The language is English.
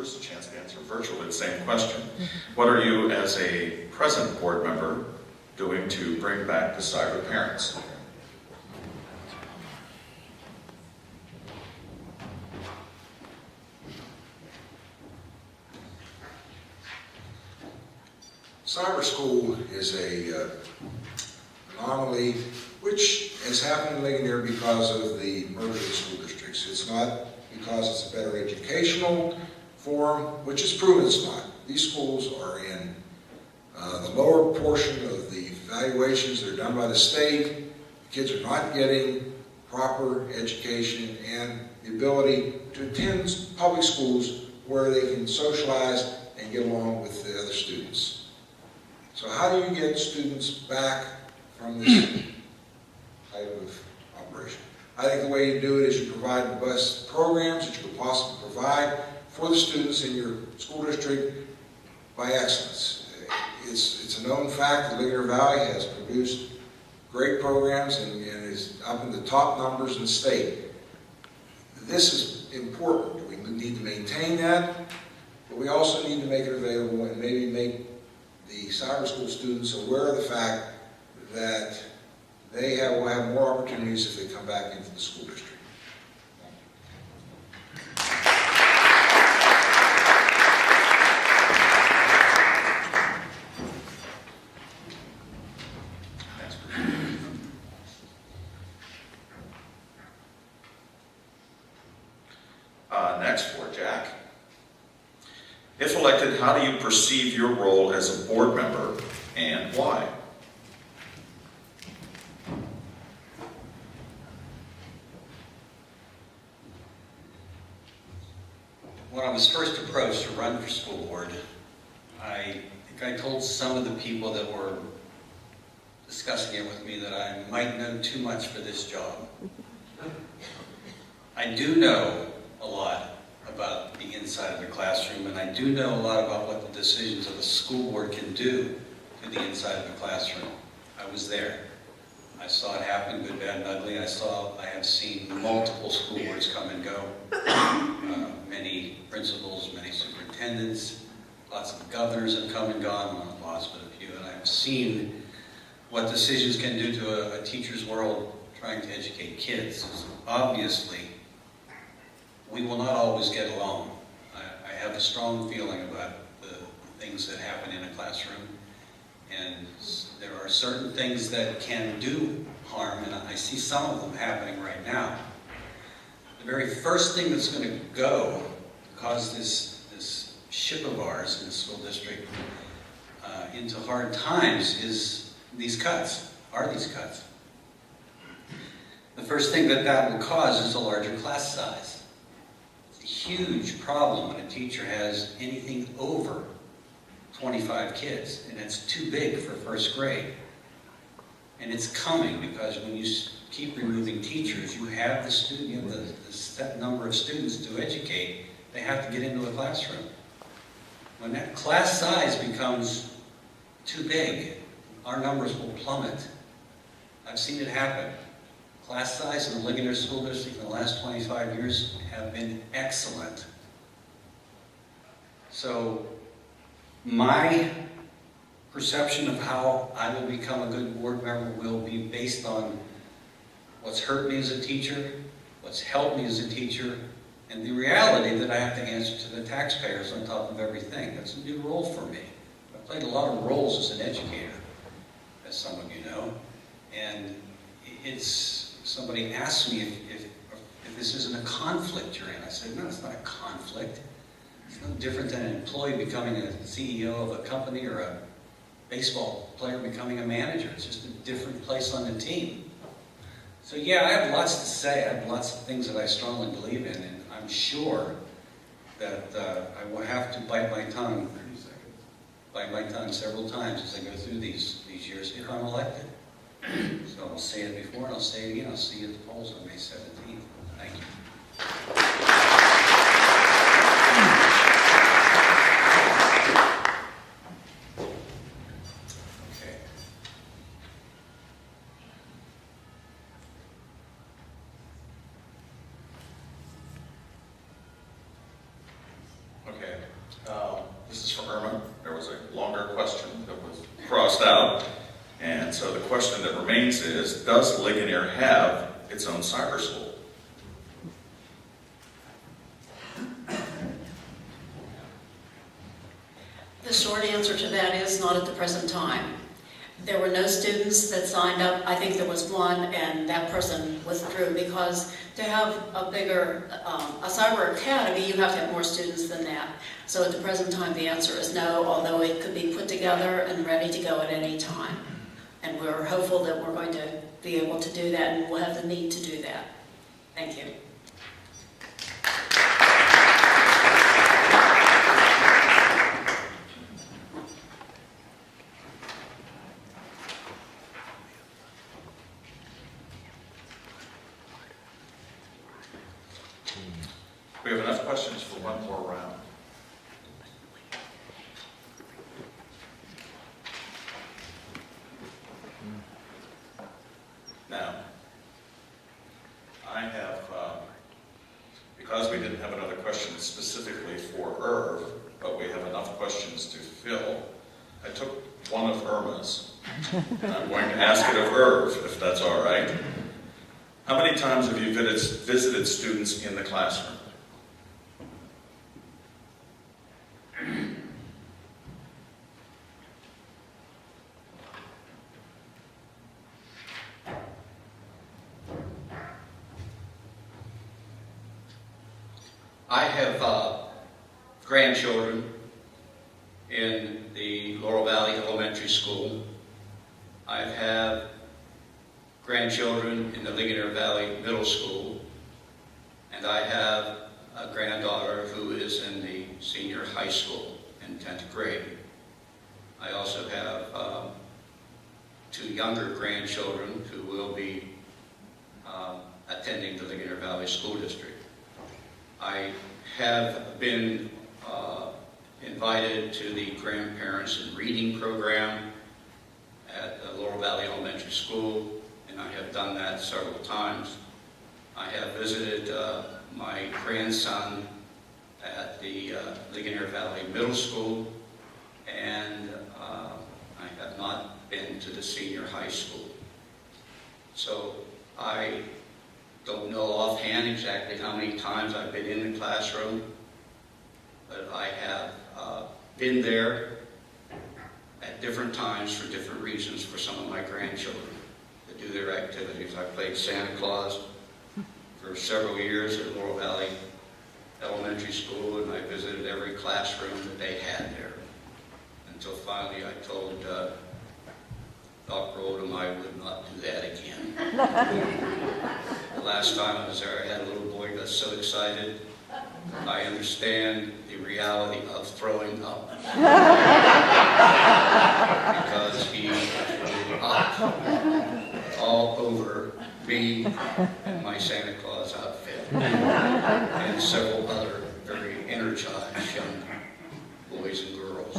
members a chance to answer virtually the same question. What are you, as a present board member, doing to bring back the cyber parents? Cyber school is a anomaly which has happened in Ligonier because of the merger of the school districts. It's not because it's a better educational forum, which is proven it's not. These schools are in the lower portion of the evaluations that are done by the state. The kids are not getting proper education and the ability to attend public schools where they can socialize and get along with the other students. So how do you get students back from this type of operation? I think the way you do it is you provide the best programs that you could possibly provide for the students in your school district by excellence. It's a known fact that Ligonier Valley has produced great programs and is up in the top numbers in the state. This is important. We need to maintain that, but we also need to make it available and maybe make the cyber school students aware of the fact that they will have more opportunities if they come back into the school district. Next for Jack. If elected, how do you perceive your role as a board member and why? When I was first approached to run for school board, I think I told some of the people that were discussing it with me that I might know too much for this job. I do know a lot about the inside of the classroom, and I do know a lot about what the decisions of the school board can do to the inside of the classroom. I was there. I saw it happen, good, bad, and ugly. I have seen multiple school boards come and go. Many principals, many superintendents, lots of governors have come and gone, not lots, but a few, and I've seen what decisions can do to a teacher's world trying to educate kids. Obviously, we will not always get along. I have a strong feeling about the things that happen in a classroom, and there are certain things that can do harm, and I see some of them happening right now. The very first thing that's going to go to cause this ship of ours in the school district into hard times is these cuts, The first thing that will cause is a larger class size. It's a huge problem when a teacher has anything over 25 kids, and it's too big for first grade. And it's coming because when you keep removing teachers, you have the set number of students to educate. They have to get into a classroom. When that class size becomes too big, our numbers will plummet. I've seen it happen. Class size in the Ligonier School District in the last 25 years have been excellent. So my perception of how I will become a good board member will be based on what's hurt me as a teacher, what's helped me as a teacher, and the reality that I have to answer to the taxpayers on top of everything. That's a new role for me. I've played a lot of roles as an educator, as some of you know, and somebody asked me if this isn't a conflict you're in. I said, no, it's not a conflict. It's no different than an employee becoming a CEO of a company or a baseball player becoming a manager. It's just a different place on the team. So yeah, I have lots to say. I have lots of things that I strongly believe in, and I'm sure that I will have to bite my tongue several times as I go through these years if I'm elected. So I'll say it before and I'll say it again. I'll see you at the polls on May 17th. Thank you. Okay, This is for Irma. There was a longer question that was crossed out. And so the question that remains is, does Ligonier have its own cyber school? The short answer to that is not at the present time. There were no students that signed up. I think there was one, and that person withdrew, because to have a bigger, a cyber academy, you have to have more students than that. So at the present time, the answer is no, although it could be put together and ready to go at any time. And we're hopeful that we're going to be able to do that, and we'll have the need to do that. Thank you. We have enough questions for one more round. Now, I have, because we didn't have another question specifically for Irv, but we have enough questions to fill, I took one of Irma's, and I'm going to ask it of Irv, if that's all right. How many times have you visited students in the classroom? I have grandchildren in the Laurel Valley Elementary School. I have grandchildren in the Ligonier Valley Middle School. And I have a granddaughter who is in the senior high school in 10th grade. I also have 2 younger grandchildren who will be attending the Ligonier Valley School District. I have been invited to the Grandparents in Reading program at the Laurel Valley Elementary School, and I have done that several times. I have visited my grandson at the Ligonier Valley Middle School, and I have not been to the senior high school. So I don't know offhand exactly how many times I've been in the classroom, but I have been there at different times for different reasons for some of my grandchildren to do their activities. I played Santa Claus for several years at Laurel Valley Elementary School, and I visited every classroom that they had there, until finally I told Dr. Oldham I would not do that again. The last time I was there, I had a little boy who got so excited. I understand the reality of throwing up. Because he threw up all over me and my Santa Claus outfit, and several other very energized young boys and girls.